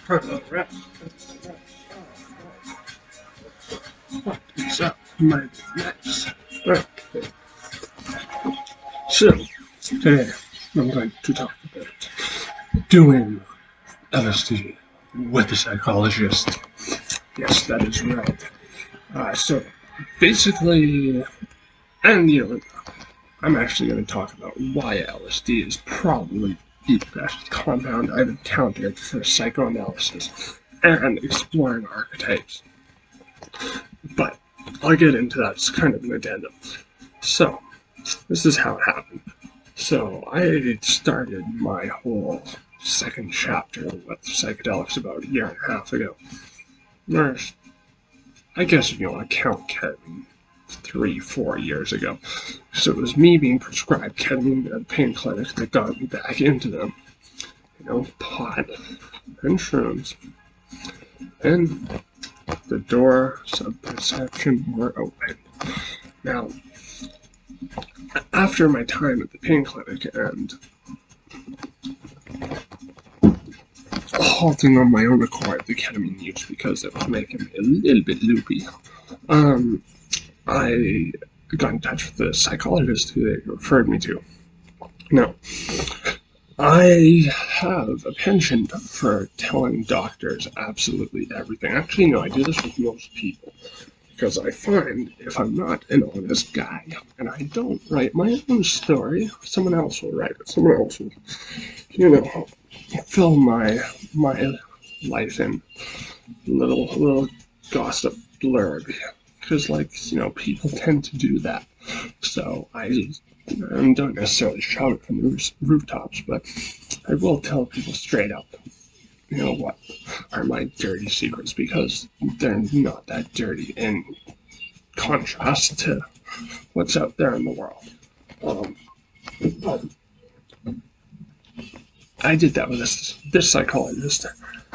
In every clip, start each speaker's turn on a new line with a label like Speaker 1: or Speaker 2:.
Speaker 1: What is up, my nice? Okay. So, today I'm going to talk about doing LSD with a psychologist. Yes, that is right. So, basically, I'm actually going to talk about why LSD is probably the best compound I've encountered for psychoanalysis and exploring archetypes. But I'll get into that. It's kind of an addendum. So, this is how it happened. So, I started my whole second chapter with psychedelics about a year and a half ago. Or, I guess if you want to count ketamine, 3-4 years ago. So it was me being prescribed ketamine at a pain clinic that got me back into them. Pot and shrooms. And the doors of perception were open. Now, after my time at the pain clinic and halting on my own accord the ketamine use because it was making me a little bit loopy, I got in touch with the psychologist who they referred me to. Now, I have a penchant for telling doctors absolutely everything. Actually, no, I do this with most people. Because I find if I'm not an honest guy, and I don't write my own story, someone else will write it. Someone else will, fill my life in little gossip blurb. Because, people tend to do that. So I don't necessarily shout it from the rooftops, but I will tell people straight up, what are my dirty secrets, because they're not that dirty in contrast to what's out there in the world. But I did that with this psychologist,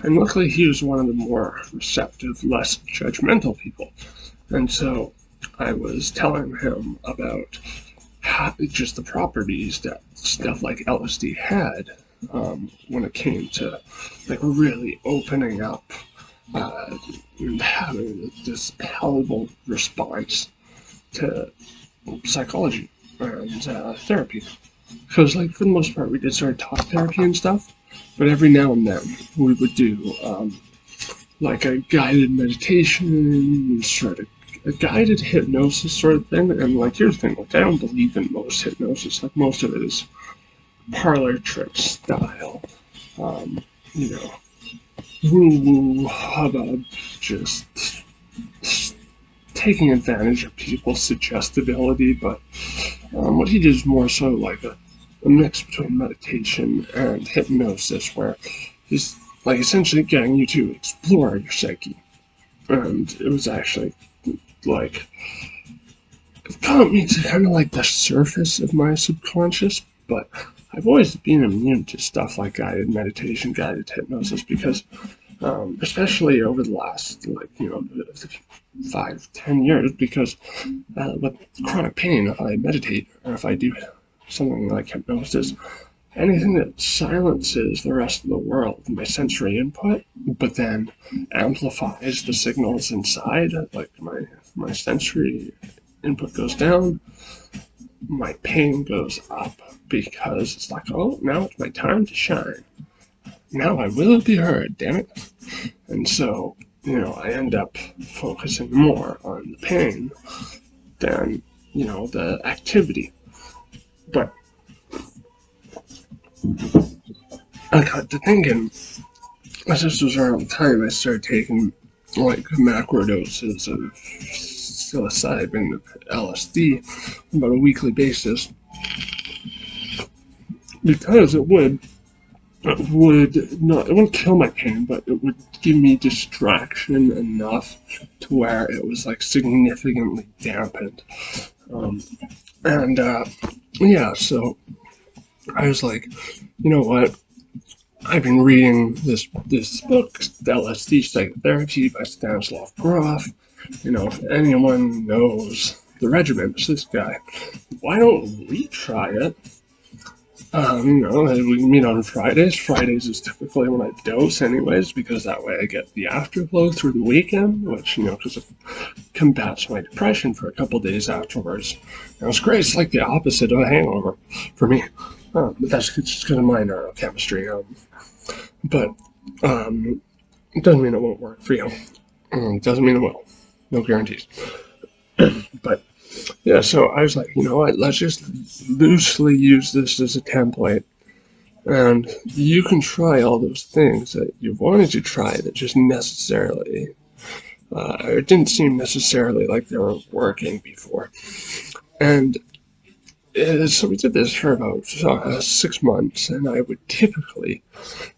Speaker 1: and luckily he was one of the more receptive, less judgmental people. And so I was telling him about just the properties that stuff like LSD had when it came to really opening up and having this palatable response to psychology and therapy. Because for the most part we did sort of talk therapy and stuff, but every now and then we would do a guided meditation, sort of a guided hypnosis sort of thing. And here's the thing, I don't believe in most hypnosis. Most of it is parlor trick style. Woo-woo hubbub, just taking advantage of people's suggestibility. But what he did is more so like a mix between meditation and hypnosis, where he's essentially getting you to explore your psyche. And it was actually it got me to kind of the surface of my subconscious, but I've always been immune to stuff like guided meditation, guided hypnosis, because especially over the last 5-10 years, because with chronic pain, if I meditate or if I do something like hypnosis, anything that silences the rest of the world, my sensory input, but then amplifies the signals inside, my sensory input goes down, my pain goes up, because it's oh, now it's my time to shine. Now I will be heard, damn it. And so, I end up focusing more on the pain than, the activity. But I got to thinking, as this was around the time I started taking macro doses of psilocybin, LSD, about a weekly basis, because it wouldn't kill my pain, but it would give me distraction enough to where it was significantly dampened. So I was you know what? I've been reading this book, LSD Psychotherapy by Stanislav Grof. If anyone knows the regimen, it's this guy. Why don't we try it? We meet on Fridays. Fridays is typically when I dose anyways, because that way I get the afterglow through the weekend, which, because it combats my depression for a couple days afterwards. And it's great. It's like the opposite of a hangover for me. But that's just because of my neurochemistry. But it doesn't mean it won't work for you. It doesn't mean it will. No guarantees. But yeah, so I was like, you know what, let's just loosely use this as a template. And you can try all those things that you've wanted to try that just necessarily, it didn't seem necessarily like they were working before. And so we did this for about 6 months, and I would typically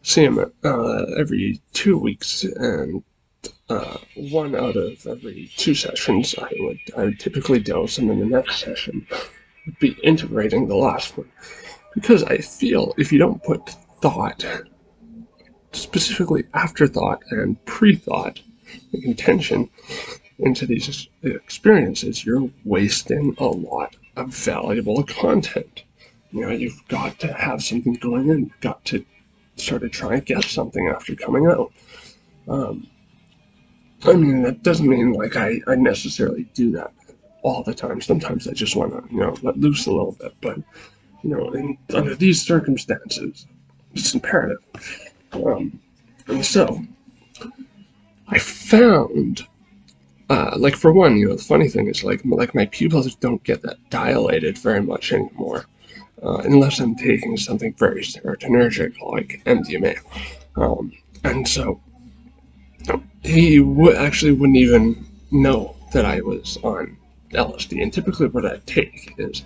Speaker 1: see him every 2 weeks, and one out of every 2 sessions I would typically dose, and then the next session would be integrating the last one. Because I feel if you don't put thought, specifically afterthought and pre-thought, like intention, into these experiences, you're wasting a lot of valuable content. You've got to have something going in. You've got to sort of try and get something after coming out. That doesn't mean like I necessarily do that all the time. Sometimes I just want to, let loose a little bit. But, under these circumstances, it's imperative. And so, I found, for one, the funny thing is, like my pupils don't get that dilated very much anymore, unless I'm taking something very serotonergic like MDMA. And so, he actually wouldn't even know that I was on LSD. And typically what I take is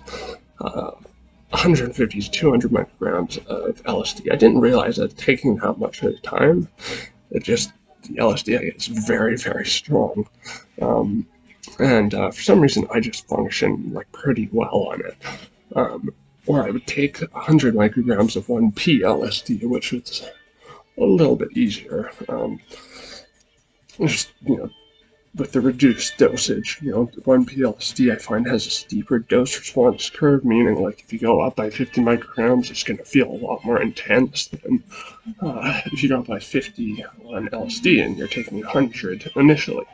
Speaker 1: 150 to 200 micrograms of LSD. I didn't realize that taking that much at a time, the LSD I get is very, very strong. And for some reason, I just function like pretty well on it. Or I would take 100 micrograms of 1P LSD, which was a little bit easier. Just, with the reduced dosage, 1P LSD I find has a steeper dose response curve, meaning like if you go up by 50 micrograms, it's going to feel a lot more intense than if you go up by 50 on LSD and you're taking 100 initially.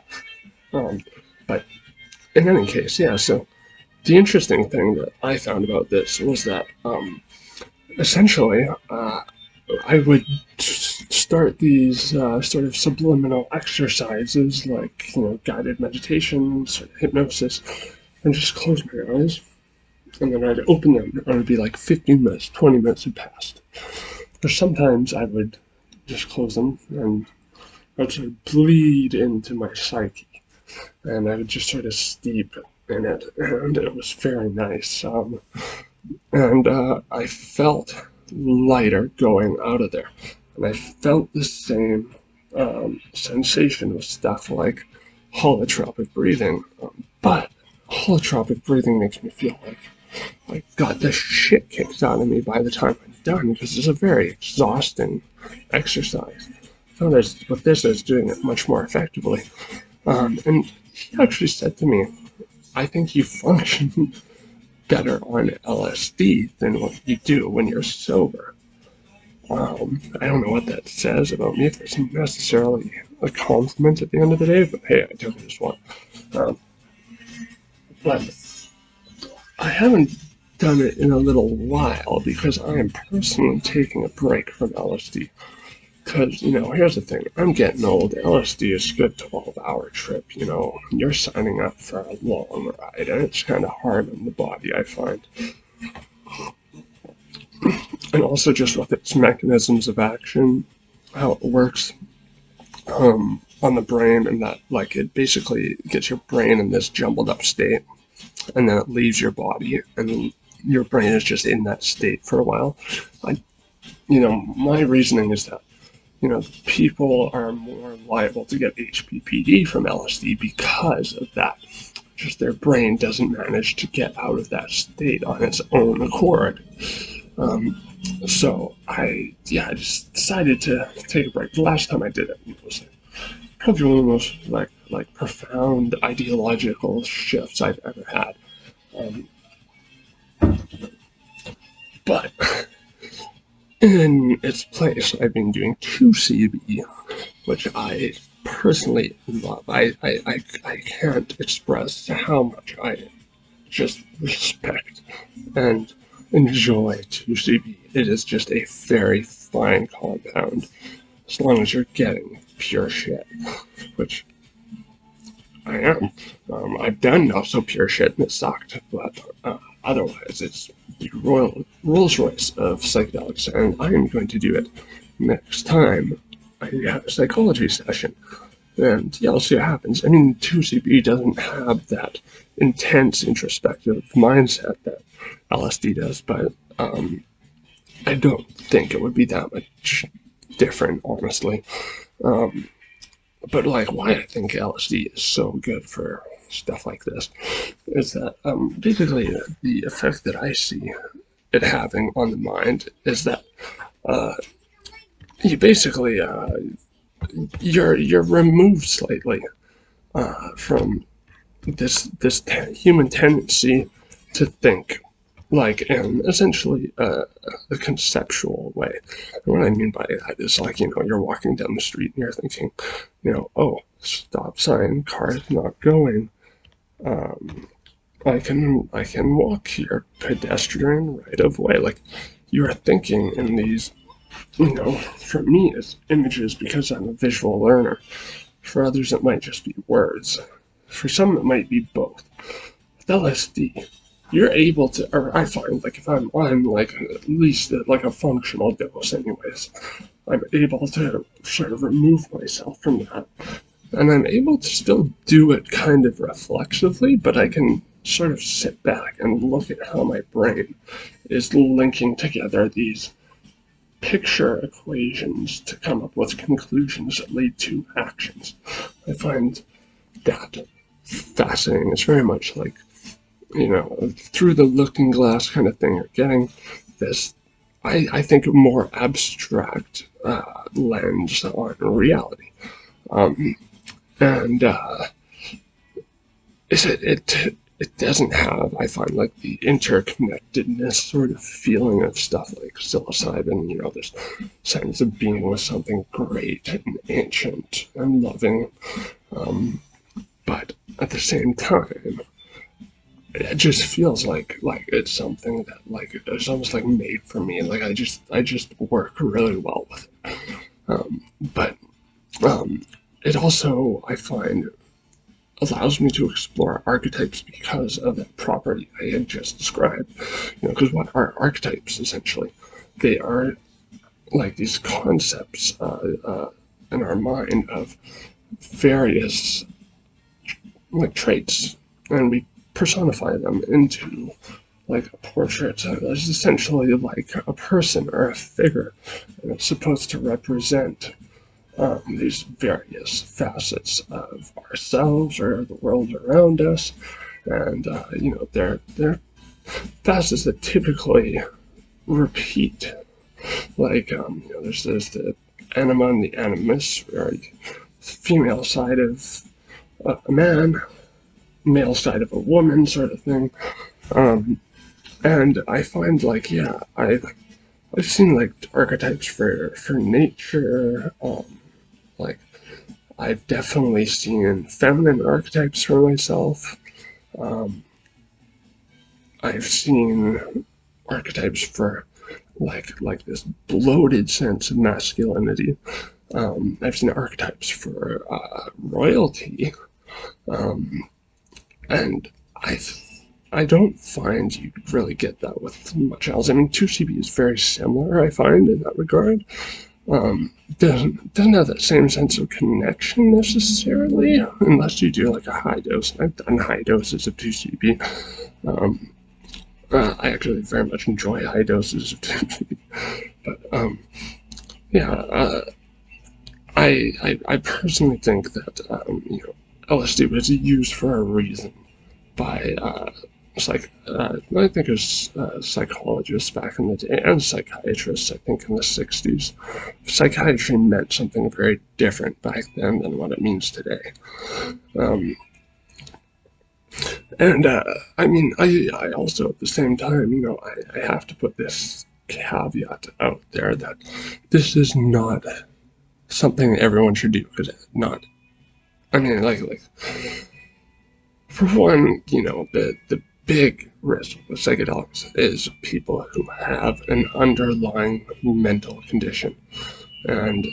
Speaker 1: But in any case, yeah, so the interesting thing that I found about this was that essentially I would start these sort of subliminal exercises like, guided meditation, sort of hypnosis, and just close my eyes. And then I'd open them, and it would be like 15 minutes, 20 minutes had passed. Or sometimes I would just close them, and I would sort of bleed into my psyche. And I would just sort of steep in it, and it was very nice. And I felt lighter going out of there. And I felt the same sensation with stuff like holotropic breathing. But holotropic breathing makes me feel like I got the shit kicked out of me by the time I'm done, because it's a very exhausting exercise. I found with this, I was doing it much more effectively. And he actually said to me, I think you function better on LSD than what you do when you're sober. I don't know what that says about me, if it's necessarily a compliment at the end of the day, but hey, I took this one. But I haven't done it in a little while because I am personally taking a break from LSD. Because, here's the thing, I'm getting old. LSD is a good 12-hour trip, You're signing up for a long ride, and it's kind of hard on the body, I find. And also just with its mechanisms of action, how it works on the brain, and that, it basically gets your brain in this jumbled up state, and then it leaves your body, and your brain is just in that state for a while. My reasoning is that people are more liable to get HPPD from LSD because of that. Just their brain doesn't manage to get out of that state on its own accord. So I just decided to take a break. The last time I did it was probably one of the most profound ideological shifts I've ever had. But in its place, I've been doing 2CB, which I personally love. I can't express how much I just respect and enjoy 2CB. It is just a very fine compound, as long as you're getting pure shit, which I am. I've done not so pure shit and it sucked, but otherwise it's the Rolls Royce of psychedelics, and I am going to do it next time I have a psychology session. And yeah, we'll see what happens. I mean, 2CB doesn't have that intense introspective mindset that LSD does, but I don't think it would be that much different, honestly. Um, but like, why I think LSD is so good for stuff like this is that basically the effect that I see it having on the mind is that uh, you basically you're removed slightly from this human tendency to think like in essentially a conceptual way. And what I mean by that is like, you're walking down the street and you're thinking, oh, stop sign, car's not going. Um, I can walk here, pedestrian right of way. Like you are thinking in these, for me it's images because I'm a visual learner. For others it might just be words. For some it might be both. With LSD, you're able to, or I find, like, if I'm on, like, at least, like, a functional dose anyways, I'm able to sort of remove myself from that. And I'm able to still do it kind of reflexively, but I can sort of sit back and look at how my brain is linking together these picture equations to come up with conclusions that lead to actions. I find that fascinating. It's very much like, through the looking glass kind of thing. You're getting this, I think, more abstract lens on reality. Um, and it doesn't have, I find, like the interconnectedness sort of feeling of stuff like psilocybin, this sense of being with something great and ancient and loving. Um, but at the same time, it just feels like it's something that like it's almost like made for me. Like I just work really well with it. But it also, I find, allows me to explore archetypes because of that property I had just described. Because what are archetypes essentially? They are like these concepts in our mind of various like traits, and we personify them into like a portrait. It's essentially like a person or a figure, and it's supposed to represent these various facets of ourselves or the world around us, and they're facets that typically repeat. Like there's the anima and the animus, or female side of a man, male side of a woman, sort of thing. Um, and I find like, yeah, I've seen like archetypes for nature. Like I've definitely seen feminine archetypes for myself. Um, I've seen archetypes for like this bloated sense of masculinity. I've seen archetypes for royalty, um, and I don't find you really get that with much else. I mean, 2CB is very similar, I find, in that regard. Doesn't have that same sense of connection necessarily, unless you do like a high dose. I've done high doses of 2CB. Um, I actually very much enjoy high doses of 2CB, but yeah, I personally think that LSD was used for a reason by I think it was psychologists back in the day and psychiatrists. I think in the '60s, psychiatry meant something very different back then than what it means today. Um, and I mean, I also at the same time, I have to put this caveat out there that this is not something everyone should do, because not, I mean, for one, the big risk with psychedelics is people who have an underlying mental condition, and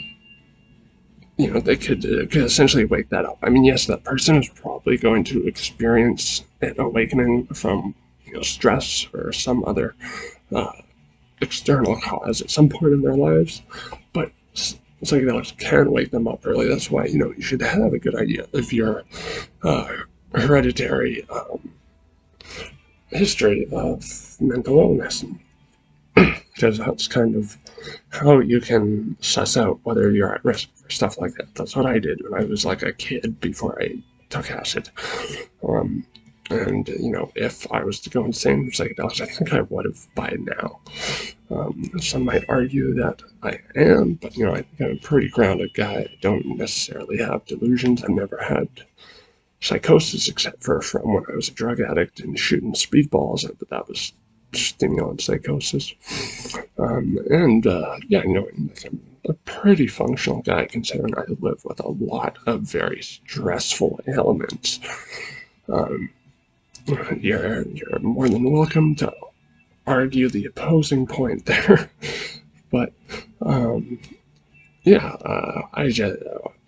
Speaker 1: they could essentially wake that up. I mean, yes, that person is probably going to experience an awakening from stress or some other uh, external cause at some point in their lives, but psychedelics can wake them up early. That's why you should have a good idea of your uh, hereditary history of mental illness, because that's kind of how you can suss out whether you're at risk for stuff like that. That's what I did when I was like a kid before I took acid. And if I was to go insane with psychedelics, I think I would have by now. Some might argue that I am, but I think I'm a pretty grounded guy. I don't necessarily have delusions. I've never had psychosis except for from when I was a drug addict and shooting speedballs, but that was stimulant psychosis. Yeah, I'm a pretty functional guy considering I live with a lot of very stressful elements. You're more than welcome to argue the opposing point there, but yeah,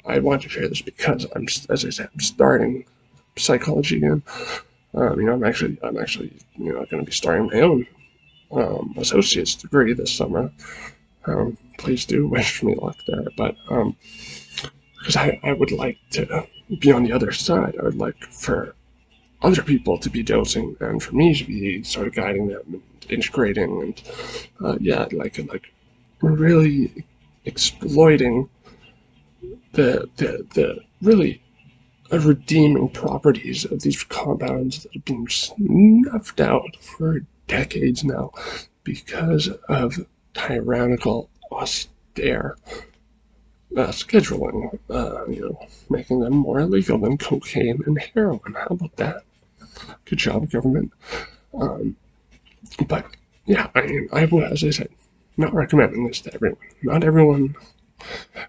Speaker 1: I want to share this because as I said, I'm starting psychology again. I'm actually going to be starting my own associate's degree this summer. Please do wish me luck there, but because I would like to be on the other side. I would like for other people to be dosing and for me to be sort of guiding them and integrating and like really exploiting the really redeeming properties of these compounds that have been snuffed out for decades now because of tyrannical, austere scheduling, making them more illegal than cocaine and heroin. How about that? Good job, government. But yeah, I will, as I said, not recommending this to everyone. Not everyone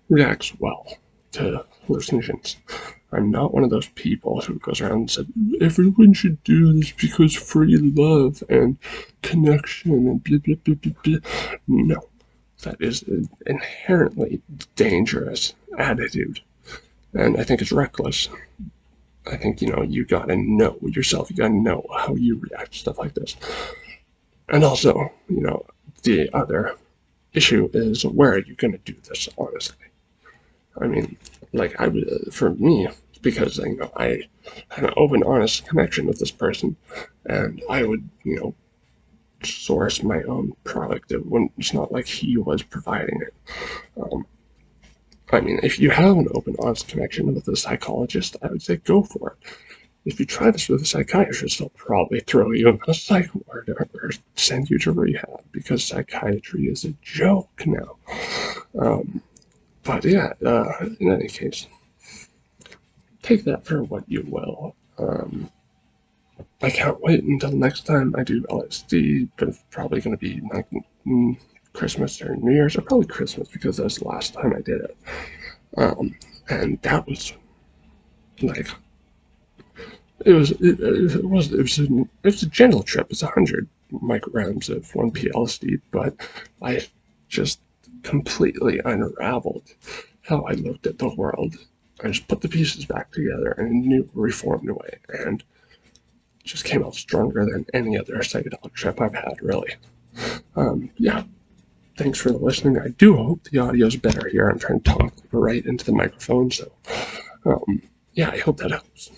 Speaker 1: reacts well to hallucinations. I'm not one of those people who goes around and said, everyone should do this because free love and connection and blah, blah, blah, blah, blah. No, that is an inherently dangerous attitude. And I think it's reckless. I think, you gotta know yourself. You gotta know how you react to stuff like this. And also, the other issue is, where are you gonna do this, honestly? I mean, for me, because I had an open, honest connection with this person, and I would, source my own product. It's not like he was providing it. If you have an open, honest connection with a psychologist, I would say go for it. If you try this with a psychiatrist, they'll probably throw you in a psych ward or send you to rehab because psychiatry is a joke now. But yeah, in any case, take that for what you will. I can't wait until next time I do LSD, but it's probably going to be like Christmas or New Year's, or probably Christmas because that was the last time I did it. And that was like, it was a gentle trip. It's 100 micrograms of 1P LSD, but I just completely unraveled how I looked at the world. I just put the pieces back together in a new, reformed way, and just came out stronger than any other psychedelic trip I've had, really. Yeah, thanks for listening. I do hope the audio's better here. I'm trying to talk right into the microphone, so yeah, I hope that helps.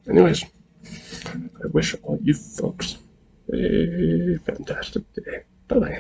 Speaker 1: Anyways, I wish all you folks a fantastic day. Bye-bye.